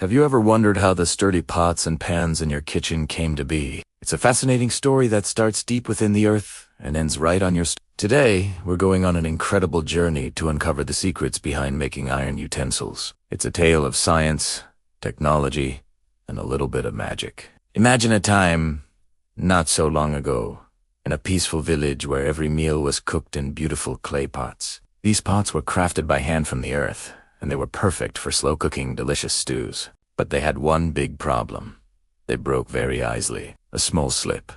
Have you ever wondered how the sturdy pots and pans in your kitchen came to be? It's a fascinating story that starts deep within the earth and ends right on your Today, we're going on an incredible journey to uncover the secrets behind making iron utensils. It's a tale of science, technology, and a little bit of magic. Imagine a time, not so long ago, in a peaceful village where every meal was cooked in beautiful clay pots. These pots were crafted by hand from the earth, and they were perfect for slow-cooking delicious stews. But they had one big problem. They broke very easily. A small slip,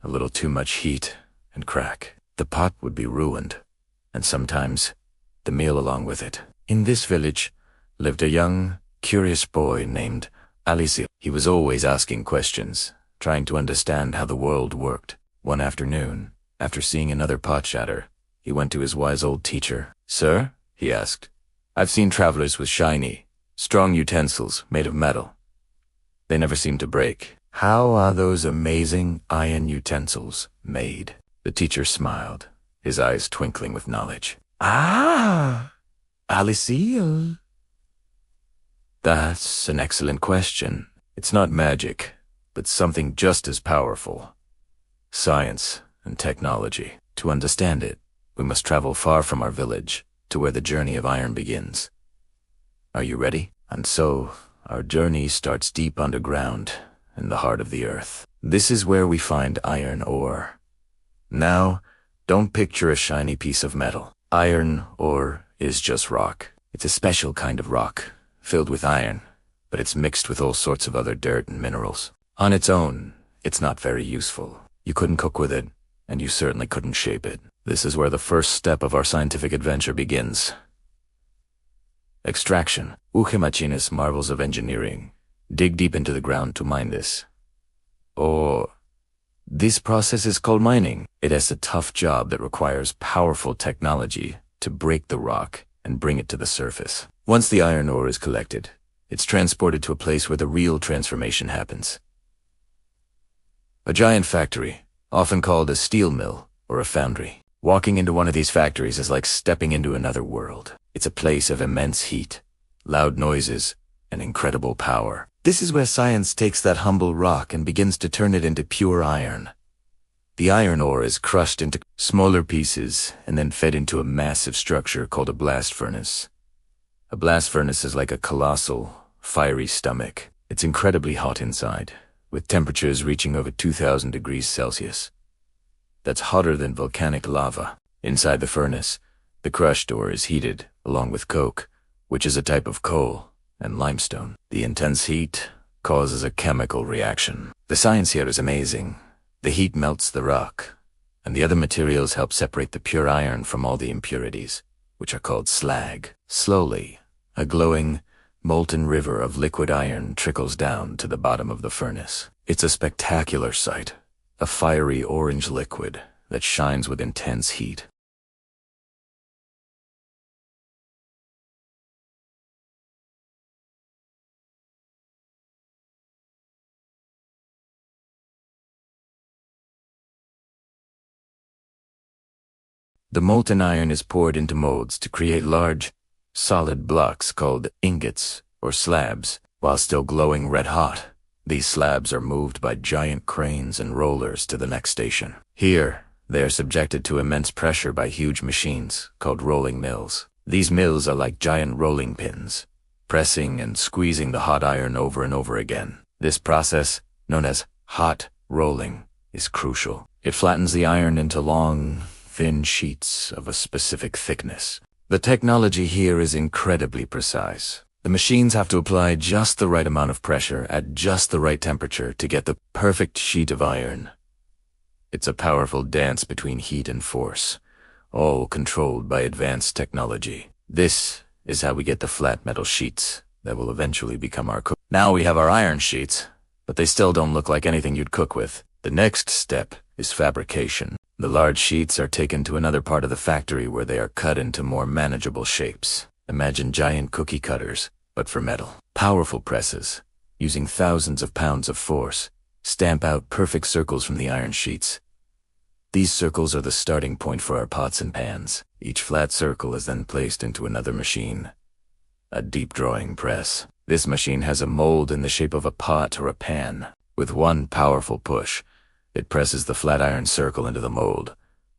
a little too much heat, and crack. The pot would be ruined, and sometimes the meal along with it. In this village lived a young, curious boy named Alicia. He was always asking questions, trying to understand how the world worked. One afternoon, after seeing another pot shatter, he went to his wise old teacher. "Sir," he asked, "I've seen travelers with shiny, strong utensils made of metal. They never seem to break. How are those amazing iron utensils made?" The teacher smiled, his eyes twinkling with knowledge. "Ah, Alicia. That's an excellent question. It's not magic, but something just as powerful. Science and technology. To understand it, we must travel far from our village to where the journey of iron begins. Are you ready?" And so, our journey starts deep underground, in the heart of the earth. This is where we find iron ore. Now, don't picture a shiny piece of metal. Iron ore is just rock. It's a special kind of rock, filled with iron, but it's mixed with all sorts of other dirt and minerals. On its own, it's not very useful. You couldn't cook with it, and you certainly couldn't shape it. This is where the first step of our scientific adventure begins. Extraction. Machinist marvels of engineering. Dig deep into the ground to mine this. This process is called mining. It has a tough job that requires powerful technology to break the rock and bring it to the surface. Once the iron ore is collected, it's transported to a place where the real transformation happens. A giant factory, often called a steel mill or a foundry. Walking into one of these factories is like stepping into another world. It's a place of immense heat, loud noises, and incredible power. This is where science takes that humble rock and begins to turn it into pure iron. The iron ore is crushed into smaller pieces and then fed into a massive structure called a blast furnace. A blast furnace is like a colossal, fiery stomach. It's incredibly hot inside, with temperatures reaching over 2,000 degrees Celsius. That's hotter than volcanic lava. Inside the furnace, the crushed ore is heated, along with coke, which is a type of coal, and limestone. The intense heat causes a chemical reaction. The science here is amazing. The heat melts the rock, and the other materials help separate the pure iron from all the impurities, which are called slag. Slowly, a glowing, molten river of liquid iron trickles down to the bottom of the furnace. It's a spectacular sight, a fiery orange liquid that shines with intense heat. The molten iron is poured into molds to create large, solid blocks called ingots or slabs. While still glowing red hot, these slabs are moved by giant cranes and rollers to the next station. Here, they are subjected to immense pressure by huge machines called rolling mills. These mills are like giant rolling pins, pressing and squeezing the hot iron over and over again. This process, known as hot rolling, is crucial. It flattens the iron into long, thin sheets of a specific thickness. The technology here is incredibly precise. The machines have to apply just the right amount of pressure at just the right temperature to get the perfect sheet of iron. It's a powerful dance between heat and force, all controlled by advanced technology. This is how we get the flat metal sheets that will eventually become our cook. Now we have our iron sheets, but they still don't look like anything you'd cook with. The next step is fabrication. The large sheets are taken to another part of the factory where they are cut into more manageable shapes. Imagine giant cookie cutters, but for metal. Powerful presses, using thousands of pounds of force, stamp out perfect circles from the iron sheets. These circles are the starting point for our pots and pans. Each flat circle is then placed into another machine, a deep drawing press. This machine has a mold in the shape of a pot or a pan. With one powerful push, it presses the flat iron circle into the mold,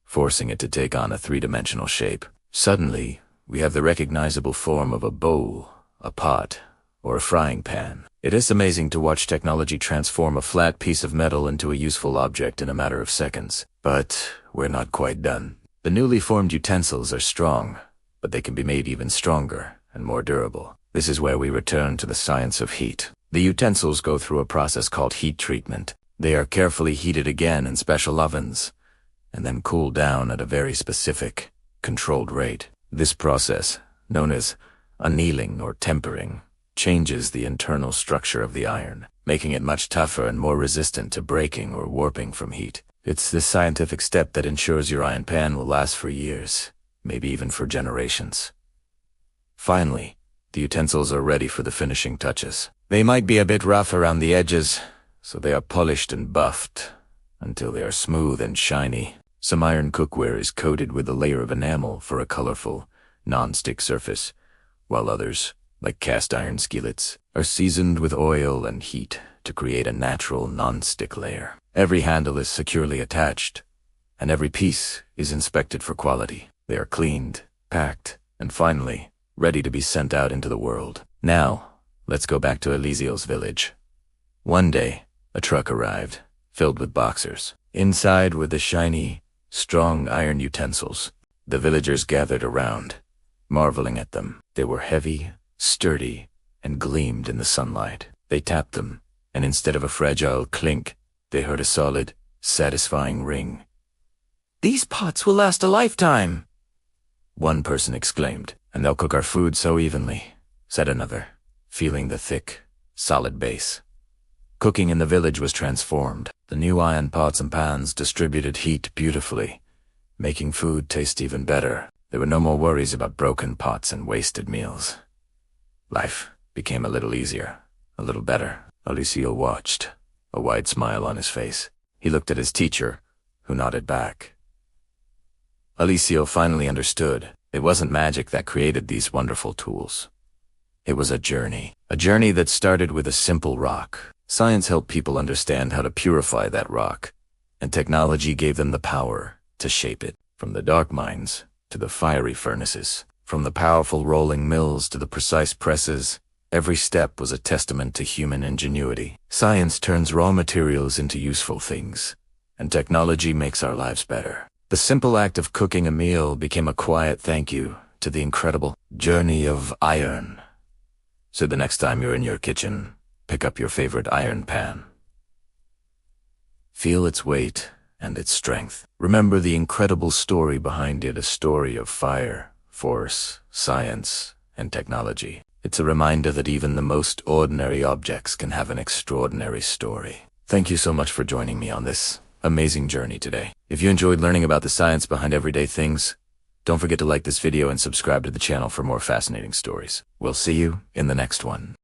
forcing it to take on a three-dimensional shape. Suddenly, we have the recognizable form of a bowl, a pot, or a frying pan. It is amazing to watch technology transform a flat piece of metal into a useful object in a matter of seconds. But we're not quite done. The newly formed utensils are strong, but they can be made even stronger and more durable. This is where we return to the science of heat. The utensils go through a process called heat treatment. They are carefully heated again in special ovens, and then cooled down at a very specific, controlled rate. This process, known as annealing or tempering, changes the internal structure of the iron, making it much tougher and more resistant to breaking or warping from heat. It's this scientific step that ensures your iron pan will last for years, maybe even for generations. Finally, the utensils are ready for the finishing touches. They might be a bit rough around the edges, so they are polished and buffed until they are smooth and shiny. Some iron cookware is coated with a layer of enamel for a colorful, non-stick surface, while others, like cast iron skillets, are seasoned with oil and heat to create a natural non-stick layer. Every handle is securely attached, and every piece is inspected for quality. They are cleaned, packed, and finally, ready to be sent out into the world. Now, let's go back to Elysiel's village. One day, a truck arrived, filled with boxers. Inside were the shiny, strong iron utensils. The villagers gathered around, marveling at them. They were heavy, sturdy, and gleamed in the sunlight. They tapped them, and instead of a fragile clink, they heard a solid, satisfying ring. "These pots will last a lifetime," one person exclaimed. "And they'll cook our food so evenly," said another, feeling the thick, solid base. Cooking in the village was transformed. The new iron pots and pans distributed heat beautifully, making food taste even better. There were no more worries about broken pots and wasted meals. Life became a little easier, a little better. Elysiel watched, a wide smile on his face. He looked at his teacher, who nodded back. Elysiel finally understood. It wasn't magic that created these wonderful tools. It was a journey that started with a simple rock. Science helped people understand how to purify that rock, and technology gave them the power to shape it. From the dark mines to the fiery furnaces, from the powerful rolling mills to the precise presses, every step was a testament to human ingenuity. Science turns raw materials into useful things, and technology makes our lives better. The simple act of cooking a meal became a quiet thank you to the incredible journey of iron. So the next time you're in your kitchen, pick up your favorite iron pan. Feel its weight and its strength. Remember the incredible story behind it, a story of fire, force, science, and technology. It's a reminder that even the most ordinary objects can have an extraordinary story. Thank you so much for joining me on this amazing journey today. If you enjoyed learning about the science behind everyday things, don't forget to like this video and subscribe to the channel for more fascinating stories. We'll see you in the next one.